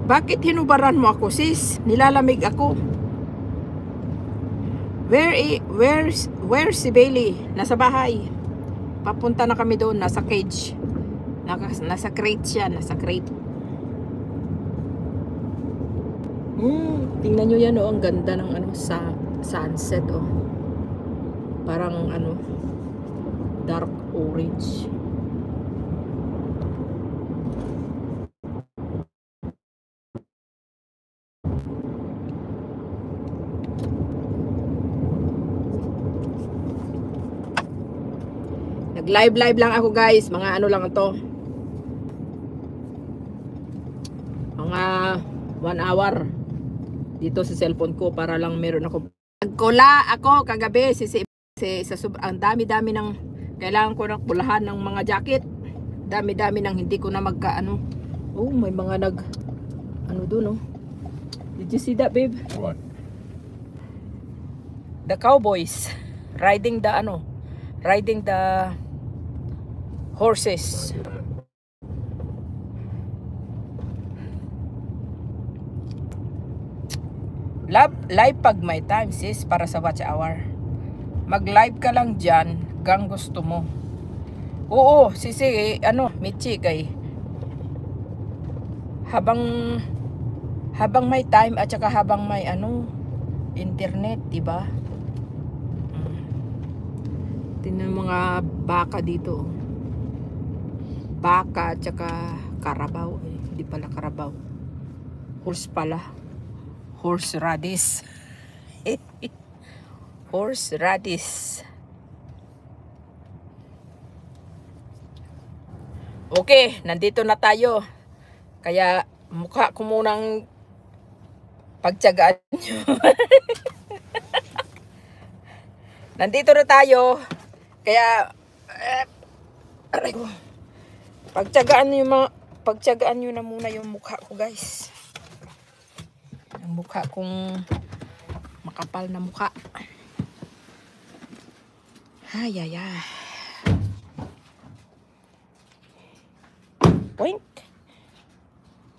Bakit hinubaran mo ako, sis? Nilalamig ako. Where's si Bailey? Nasa bahay. Papunta na kami doon, nasa cage. Nasa crate siya, nasa crate. Tingnan nyo yan, oh, ang ganda ng ano sa sunset, oh. Parang ano, dark orange. Nag-live lang ako, guys. Mga ano lang ito. Mga 1 hour dito sa cellphone ko para lang meron ako. Nagkula ako kagabi ang dami-dami ng kailangan ko ng kulahan ng mga jacket. Dami-dami ng hindi ko na magkaano. Oh, may mga ano doon, oh. Did you see that, babe? What? The cowboys riding the horses. Live pag may time, sis, para sa watch hour. Mag-live ka lang dyan, gang gusto mo. Oo, sisi, Michi, kay habang may time at saka habang may internet, diba? Tingnan mga baka dito. Baka at saka karabaw. Hindi pala karabaw. Horse pala. Horseradish. Horseradish. Okay, nandito na tayo. Kaya mukha ko munang pagtiyagaan nyo. Nandito na tayo. Kaya aray ko. Pagtiyagaan nyo na muna yung mukha ko, guys. Ang mukha kong makapal na mukha. Ay. Poink.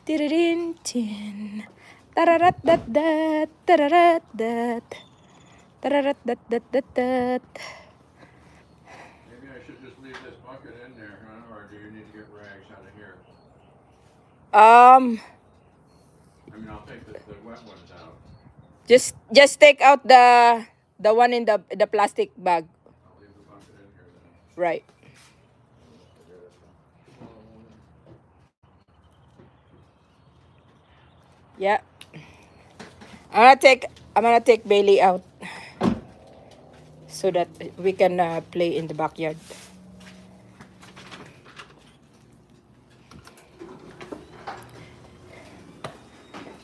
Tiririn-tin. Tararat-dat-dat. Tararat-dat. Tararat-dat-dat-dat-dat. Maybe I should just leave this bucket in there, huh? Or do you need to get rags out of here? I mean, I'll take the wet ones out. Just take out the one in the plastic bag. I'll leave the bucket in here then. Right. Yeah. I'm gonna take Bailey out so that we can play in the backyard.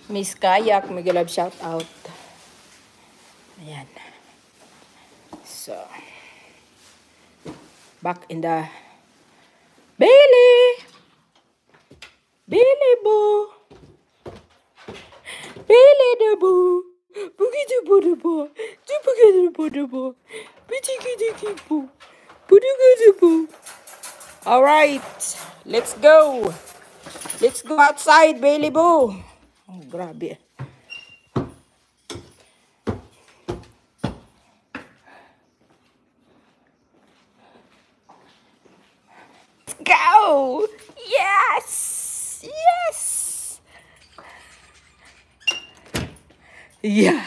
Miss Kayak, mega love shout out. Ayan. So, back in the Bailey boo. Bailey the boo. Boogie the boo the boo. Do boogie the boo the boo. Bitty the boo. Boogie the boo. All right, let's go. Let's go outside, Bailey boo. Oh, grabe. Let's go. Yes. Yeah.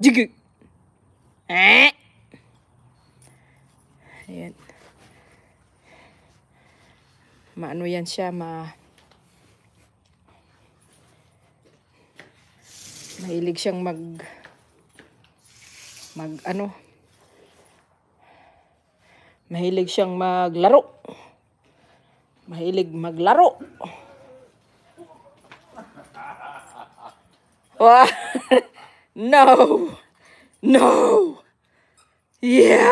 Jigu. Ayan. Maano yan siya, mahilig siyang mahilig siyang maglaro. Mahilig maglaro. Wow. No. Yeah.